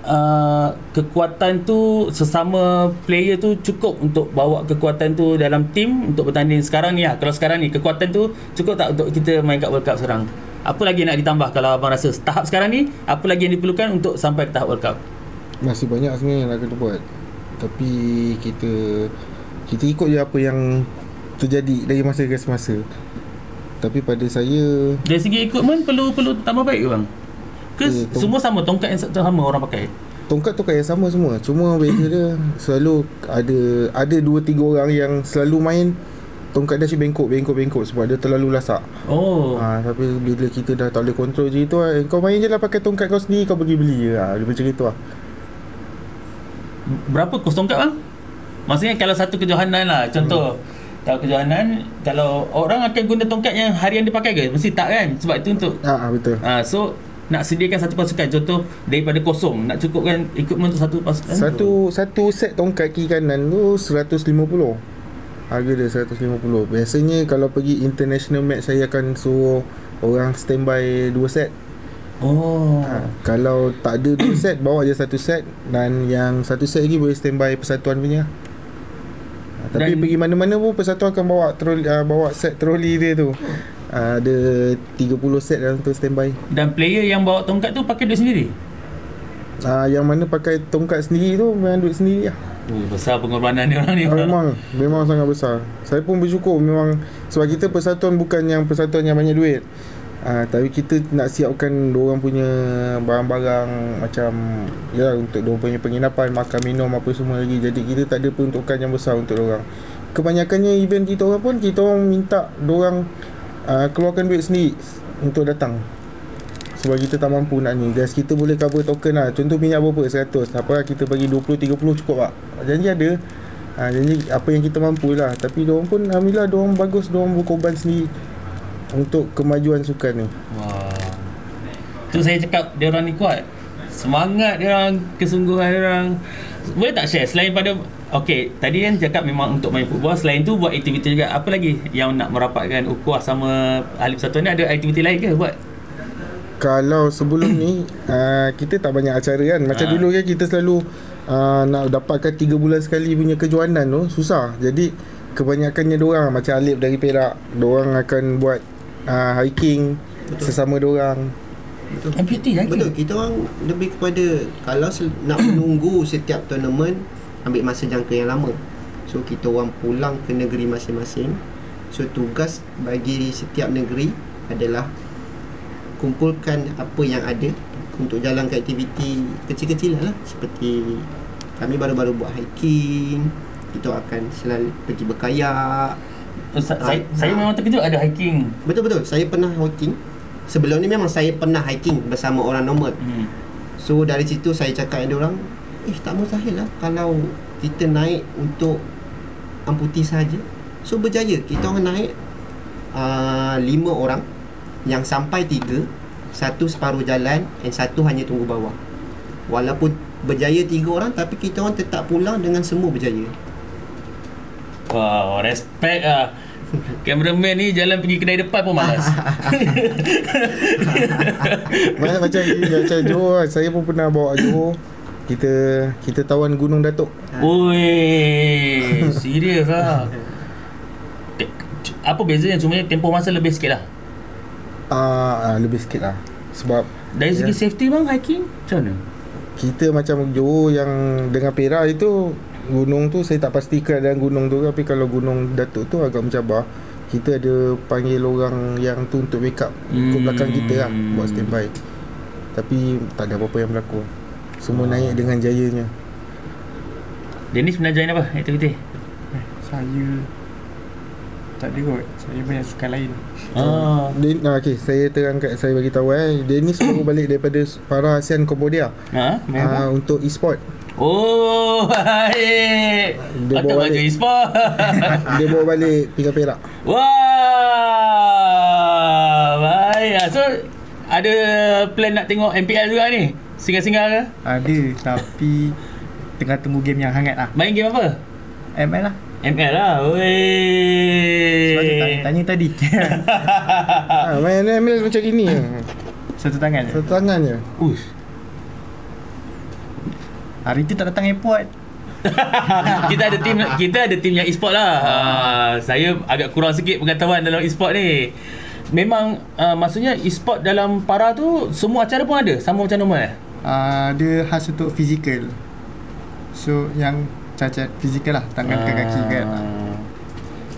kekuatan tu sesama player tu cukup untuk bawa kekuatan tu dalam tim untuk bertanding sekarang ni lah? Kalau sekarang ni kekuatan tu cukup tak untuk kita main kat World Cup sekarang? Apa lagi nak ditambah kalau abang rasa tahap sekarang ni, apa lagi yang diperlukan untuk sampai ke tahap World Cup? Masih banyak sebenarnya yang nak kena buat. Tapi kita ikut je apa yang terjadi dari masa ke semasa. Tapi pada saya, dari segi equipment perlu tambah baik ke bang? Ke semua sama, tongkat yang sama orang pakai? Tongkat yang sama semua. Cuma beza dia selalu ada 2-3 orang yang selalu main tongkat dia si bengkok sebab dia terlalu lasak. Tapi bila kita dah tak boleh kontrol je itu, kau main je lah pakai tongkat kau sendiri, kau pergi beli je. Dia macam itu lah. Berapa kos tongkat bang? Maksudnya kalau satu kejohanan lah, contoh kalau kejohanan, kalau orang akan guna tongkat yang harian dia pakai ke? Mesti tak kan? Sebab itu untuk betul. So nak sediakan satu pasukan, contoh daripada kosong, nak cukupkan equipment untuk satu pasukan. Satu set tongkat kiri kanan tu 150. Harga dia 150. Biasanya kalau pergi international match, saya akan suruh orang standby 2 set. Kalau tak ada 2 set, bawa je 1 set, dan yang 1 set lagi boleh standby persatuan punya. Tapi pergi mana-mana pun persatuan akan bawa set troli dia tu. Ada 30 set dalam tu standby. Dan player yang bawa tongkat tu pakai duit sendiri? Yang mana pakai tongkat sendiri tu memang duit sendiri lah. Besar pengorbanan dia orang ni. Memang sangat besar. Saya pun bersyukur memang, sebab kita persatuan bukan yang persatuan yang banyak duit. Tapi kita nak siapkan diorang punya barang-barang macam untuk diorang punya penginapan, makan minum apa semua lagi. Jadi kita tak ada peruntukan yang besar untuk diorang. Kebanyakannya event kita orang pun, kita orang minta diorang keluarkan duit sendiri untuk datang. Sebab kita tak mampu nak ni. Gas kita boleh cover token lah. Contoh minyak berapa? 100. Apa kita bagi 20-30 cukup tak? Janji ada. Janji apa yang kita mampu lah. Tapi diorang pun alhamdulillah diorang bagus, diorang berkorban sendiri untuk kemajuan sukan ni. Tu saya cakap dia orang ni kuat. Semangat dia orang, kesungguhan dia orang. Boleh tak share selain pada tadi kan cakap memang untuk main football, selain tu buat aktiviti juga. Apa lagi yang nak merapatkan ukhuwah sama ahli persatuan ni? Ada aktiviti lain ke buat? Kalau sebelum ni kita tak banyak acara kan. Macam dulu kan kita selalu nak dapatkan 3 bulan sekali punya kejohanan tu susah. Jadi kebanyakannya diorang macam Alif dari Perak, diorang akan buat hiking. Betul. Sesama diorang. Betul. Kita orang lebih kepada kalau nak menunggu setiap tournament, ambil masa jangka yang lama. So kita orang pulang ke negeri masing-masing. So tugas bagi setiap negeri adalah kumpulkan apa yang ada untuk jalankan aktiviti kecil-kecilan lah. Seperti kami baru-baru buat hiking, kita akan selalu pergi berkayak. Saya memang terkejut ada hiking. Betul-betul, saya pernah hiking. Sebelum ni memang saya pernah hiking bersama orang nomad. So dari situ saya cakap dengan diorang, tak mustahil lah kalau kita naik untuk amputi saja. So berjaya, kita orang naik 5 orang, yang sampai 3, 1 separuh jalan and 1 hanya tunggu bawah. Walaupun berjaya 3 orang, tapi kita orang tetap pulang dengan semua berjaya. Wow, respect lah. Cameraman ni jalan pergi kedai depan pun malas. Macam Johor, saya pun pernah bawa Johor. Kita tawan Gunung Datuk. Oi, serius lah. Apa bezanya? Cuma tempoh masa lebih sikit lah. Lebih sikit lah. Sebab dari segi safety bang, hiking macam mana? Kita macam Johor yang dengan Perak itu, gunung tu saya tak pasti keadaan gunung tu. Tapi kalau Gunung Datuk tu agak mencabar. Kita ada panggil orang yang tu untuk backup ke belakang kita lah, buat standby. Tapi tak ada apa-apa yang berlaku. Semua naik dengan jayanya. Dennis pernah join apa aktiviti? Tak ada kot. Saya banyak sukan lain. Okay, saya terangkan, saya bagi tahu Dennis baru balik daripada Para ASEAN Cambodia untuk e-sport. Oh, baik. Dia Patut bawa baju balik e-sport. Dia bawa balik pinggan perak. Wah, baik. So, ada plan nak tengok MPL juga ni? Singgah-singgah ke? Ada, tapi tengah tunggu game yang hangat lah. Main game apa? ML lah. ML lah. Wey. Sebab tu tanya tadi. Main ML macam gini Satu tangan je. Satu tangan je. Ush. Hari tu tak datang airport. kita ada tim yang e-sport lah. Saya agak kurang sikit pengetahuan dalam e-sport ni. Memang maksudnya e-sport dalam Para tu semua acara pun ada sama macam normal Dia khas untuk fizikal. So yang cacat fizikal lah, tangan ke kaki kan.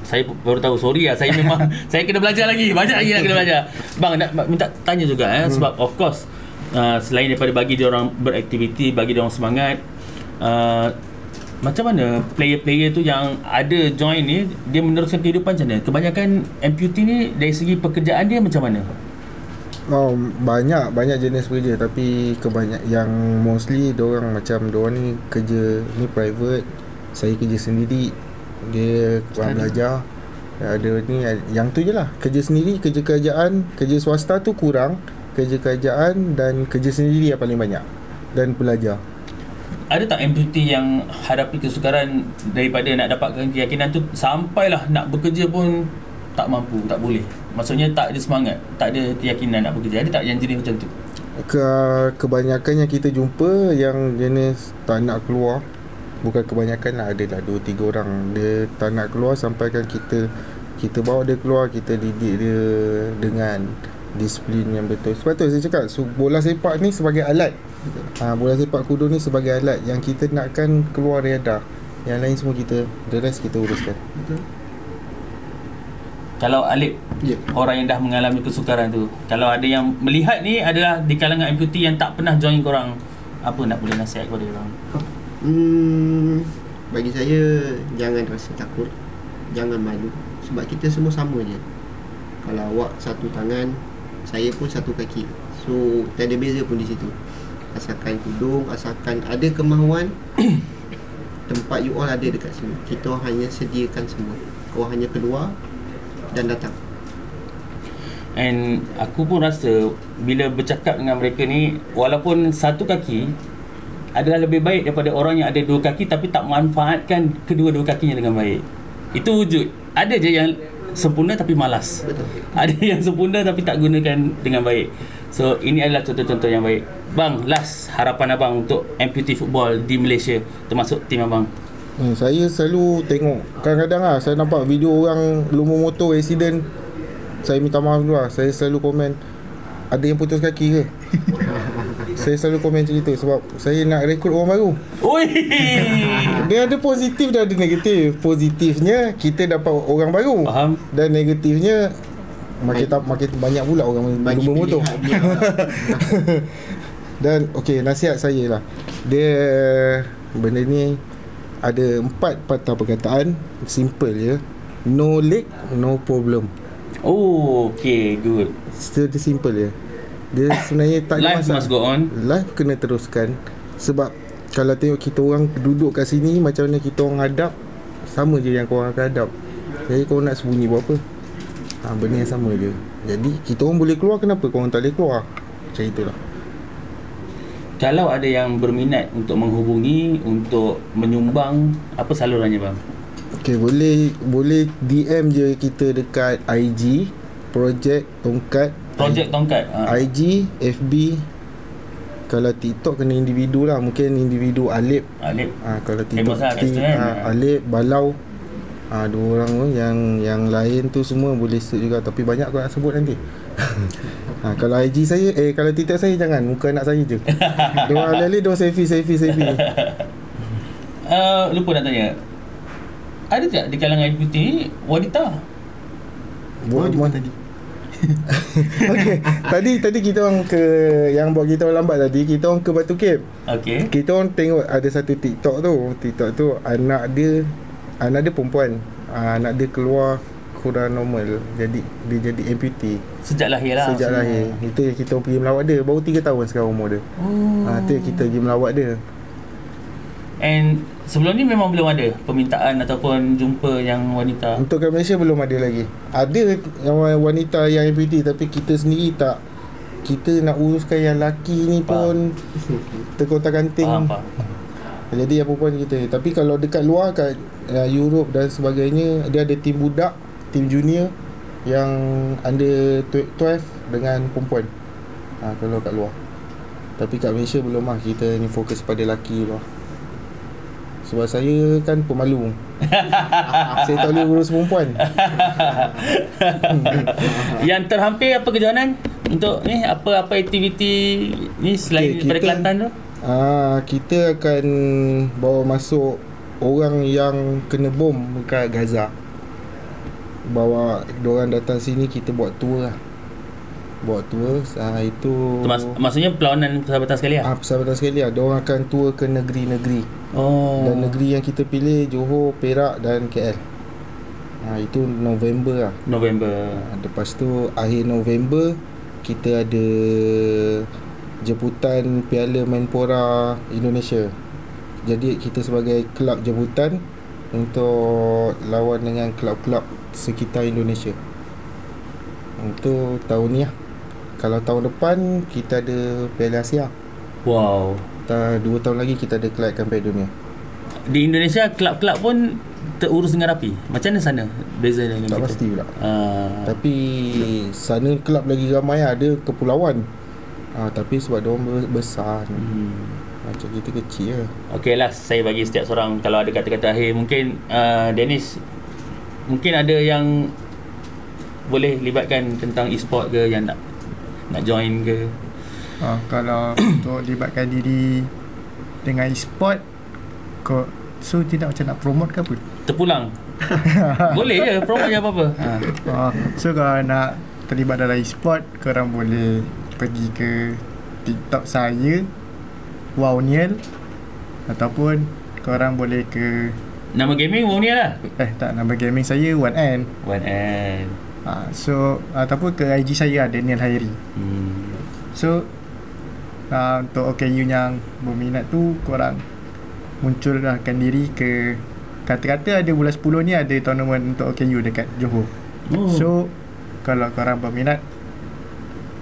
Saya baru tahu, sorry lah. Saya memang saya kena belajar lagi. Banyak lagi nak kena belajar. Bang, nak minta tanya juga sebab of course selain daripada bagi dia orang beraktiviti, bagi dia orang semangat, macam mana player-player tu yang ada join ni, dia meneruskan kehidupan macam mana? Kebanyakan amputee ni dari segi pekerjaan dia macam mana? Banyak jenis kerja, tapi yang mostly diorang macam diorang ni kerja ni private, saya kerja sendiri, dia kurang belajar. Ada ni yang tu je lah, kerja sendiri, kerja kerajaan, kerja swasta tu kurang, kerja kerajaan dan kerja sendiri yang paling banyak, dan belajar. Ada tak amputee yang hadapi kesukaran daripada nak dapatkan keyakinan tu sampailah nak bekerja pun tak mampu, tak boleh? Maksudnya tak ada semangat, tak ada keyakinan nak bekerja. Ada tak yang jenis macam tu? Kebanyakan yang kita jumpa yang jenis tak nak keluar. Bukan kebanyakan lah, ada lah 2-3 orang dia tak nak keluar, sampaikan kita bawa dia keluar, kita didik dia dengan disiplin yang betul. Sebab tu saya cakap, bola sepak ni sebagai alat. Bola sepak kudo ni sebagai alat yang kita nakkan keluar reda. Yang lain semua the rest kita uruskan. Betul. Kalau Alip, orang yang dah mengalami kesukaran tu, kalau ada yang melihat ni adalah di kalangan amputee yang tak pernah join korang, apa nak boleh nasihat kepada orang? Bagi saya, jangan rasa takut, jangan malu, sebab kita semua sama je. Kalau awak satu tangan, saya pun satu kaki, so tak ada beza pun di situ. Asalkan tudung, asalkan ada kemahuan, tempat you all ada dekat sini. Kita hanya sediakan semua, awak hanya keluar dan datang. And aku pun rasa bila bercakap dengan mereka ni, walaupun satu kaki adalah lebih baik daripada orang yang ada dua kaki tapi tak manfaatkan kedua-dua kakinya dengan baik. Itu wujud. Ada je yang sempurna tapi malas. Betul. Ada yang sempurna tapi tak gunakan dengan baik. So ini adalah contoh-contoh yang baik. Bang, last harapan abang untuk amputee football di Malaysia, termasuk tim abang. Saya selalu tengok, kadang-kadang saya nampak video orang lumba motor accident, saya minta maaf dulu saya selalu komen, ada yang putus kaki ke? Saya selalu komen macam itu sebab saya nak rekrut orang baru. Oi. Dia ada positif dan ada negatif. Positifnya kita dapat orang baru. Faham. Dan negatifnya makin banyak pula orang lumba motor. Dan nasihat saya lah, dia benda ni ada 4 patah perkataan, simple je. No leg, no problem. Oh, okay, good. Still simple je. Dia sebenarnya tak ada masalah. Life must go on. Life kena teruskan. Sebab kalau tengok kita orang duduk kat sini, macam mana kita orang hadap, sama je yang korang akan hadap. Jadi korang nak sembunyi buat apa? Benda yang sama je. Jadi kita orang boleh keluar, kenapa korang tak boleh keluar? Macam itulah. Kalau ada yang berminat untuk menghubungi, untuk menyumbang, apa salurannya bang? Okay, boleh DM je kita dekat IG Projek Tongkat. IG, FB. Kalau TikTok kena individu lah, mungkin individu Alip. Kalau TikTok Alip, Balau. Dua orang tu, yang lain tu semua boleh search juga, tapi banyak aku nak sebut nanti. Kalau IG saya, kalau TikTok saya jangan, muka anak saya je. Diorang alih-alih diorang selfie. Lupa nak tanya, ada tak di kalangan amputee wanita? Tadi. Okay, tadi kita orang ke, yang buat kita orang lambat tadi, kita orang ke Batu Cape. Okay. Kita orang tengok ada satu TikTok tu anak dia perempuan. Anak dia keluar kurang normal. Jadi dia jadi amputee Sejak lahir lah. sejak lahir. Itu yang kita pergi melawat dia. Baru 3 tahun sekarang umur dia. Itu yang kita pergi melawat dia. And sebelum ni memang belum ada permintaan ataupun jumpa yang wanita. Untuk kat Malaysia belum ada lagi. Ada yang wanita yang amputee, tapi kita sendiri tak. Kita nak uruskan yang lelaki ni pun terkotak-kanting. Faham. Jadi yang perempuan kita. Tapi kalau dekat luar, kat Europe dan sebagainya, dia ada tim budak, tim junior yang under 12 dengan perempuan. Kalau kat luar. Tapi kat Malaysia belum lah. Kita ni fokus pada lelaki lah. Sebab saya kan pemalu. Saya tak boleh urus perempuan. Yang terhampir apa kejohanan untuk ni, apa aktiviti ni selain daripada Kelantan tu? Kita akan bawa masuk orang yang kena bom dekat Gaza. Bawa diorang datang sini, kita buat tour lah. Buat tour itu maksudnya perlawanan persahabatan sekali lah? Persahabatan sekali lah. Diorang akan tour ke negeri-negeri. Dan negeri yang kita pilih Johor, Perak dan KL. Itu November lah. Lepas tu akhir November kita ada jemputan Piala Menpora Indonesia. Jadi kita sebagai kelab jemputan untuk lawan dengan kelab-kelab sekitar Indonesia. Untuk tahun ni lah. Kalau tahun depan kita ada Piala Asia. Wow. 2 tahun lagi kita ada kelab Kampion Dunia. Di Indonesia kelab-kelab pun terurus dengan rapi. Macam mana sana? Beza dengan tak kita? pasti pula. Tapi sana kelab lagi ramai, ada kepulauan. Tapi sebab diorang besar. Macam kita kecil je. Okey lah, saya bagi setiap seorang kalau ada kata-kata akhir. Mungkin Dennis, mungkin ada yang boleh libatkan tentang e-sport ke, yang nak join ke? Kalau untuk libatkan diri dengan e-sport, so tidak macam nak promote ke apa? Terpulang. Boleh je, promote je apa-apa. So kalau nak terlibat dalam e-sport, korang boleh pergi ke TikTok saya, Wowniel, ataupun korang boleh ke Nama gaming Wowniel lah? Tak, nama gaming saya 1N. So ataupun ke IG saya Daniel Hairi. So untuk OKU yang berminat tu, korang munculkan diri ke, kata-kata ada bulan 10 ni ada tournament untuk OKU dekat Johor. So kalau korang berminat,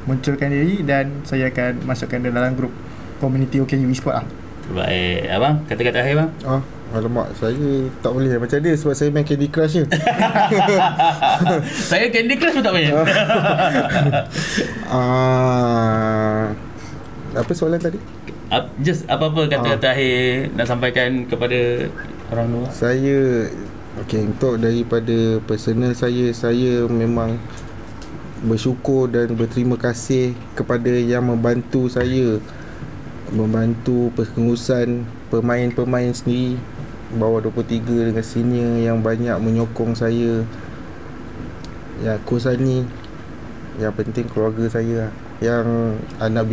munculkan diri dan saya akan masukkan dalam grup community OKU e-sport lah. Baik, abang, kata-kata akhir bang. Alamak, saya tak boleh macam dia sebab saya main Candy Crush je. Saya Candy Crush pun tak main. Apa soalan tadi? Just apa-apa kata-kata akhir nak sampaikan kepada orang luar. Saya untuk daripada personal saya memang bersyukur dan berterima kasih kepada yang membantu saya, membantu pengurusan pemain-pemain sendiri bawah 23 dengan senior yang banyak menyokong saya. Ya, coach ni yang penting keluarga saya lah. Yang anak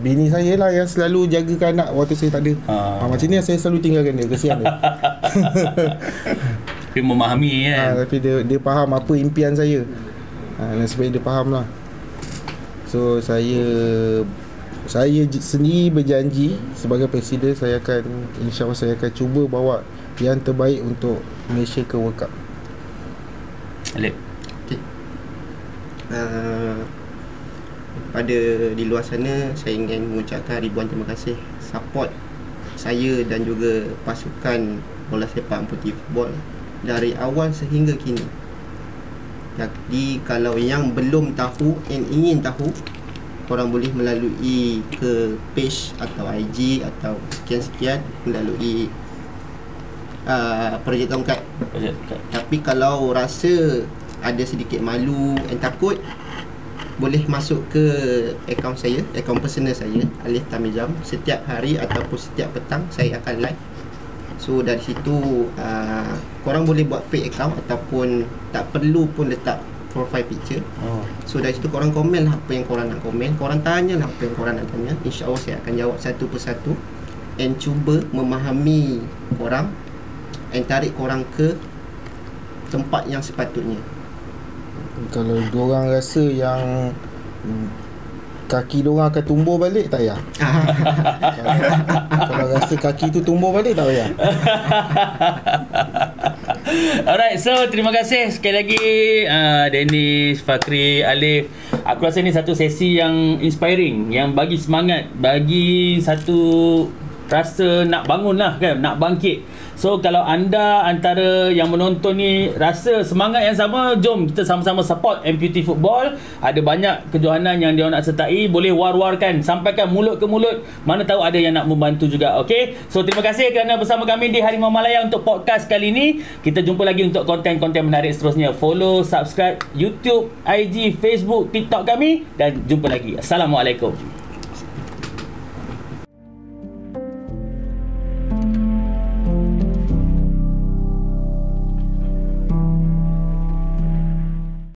bini saya lah yang selalu jagakan anak waktu saya tak ada. Macam ni saya selalu tinggalkan dia, kesian dia. Dia memahami kan. Tapi dia faham apa impian saya. Dan supaya dia faham lah. So saya sendiri berjanji sebagai presiden, InsyaAllah saya akan cuba bawa yang terbaik untuk Malaysia ke World Cup. Alip. Pada di luar sana, saya ingin mengucapkan ribuan terima kasih support saya dan juga pasukan bola sepak amputee football dari awal sehingga kini. Jadi kalau yang belum tahu dan ingin tahu, korang boleh melalui ke page atau IG atau sekian-sekian melalui Projek Tongkat. Tapi kalau rasa ada sedikit malu dan takut, boleh masuk ke akaun saya, akaun personal saya, Alif Tamizam. Setiap hari ataupun setiap petang saya akan live. So dari situ korang boleh buat fake account ataupun tak perlu pun letak profile picture. So dari situ korang komen lah apa yang korang nak komen, korang tanya lah apa yang korang nak tanya. InsyaAllah saya akan jawab satu persatu and cuba memahami korang and tarik korang ke tempat yang sepatutnya. Kalau diorang rasa yang kaki diorang akan tumbuh balik, tak payah. Kalau rasa kaki tu tumbuh balik, tak payah. Alright, so terima kasih sekali lagi Dennis, Fakri, Alif. Aku rasa ni satu sesi yang inspiring, yang bagi semangat, bagi satu rasa nak bangun lah kan, nak bangkit. So kalau anda antara yang menonton ni rasa semangat yang sama, jom kita sama-sama support amputee football. Ada banyak kejohanan yang dia nak sertai, boleh war-warkan, sampaikan mulut ke mulut, mana tahu ada yang nak membantu juga. Okay, so terima kasih kerana bersama kami di Harimau Malaya untuk podcast kali ini. Kita jumpa lagi untuk konten-konten menarik seterusnya. Follow, subscribe YouTube, IG, Facebook, TikTok kami, dan jumpa lagi. Assalamualaikum.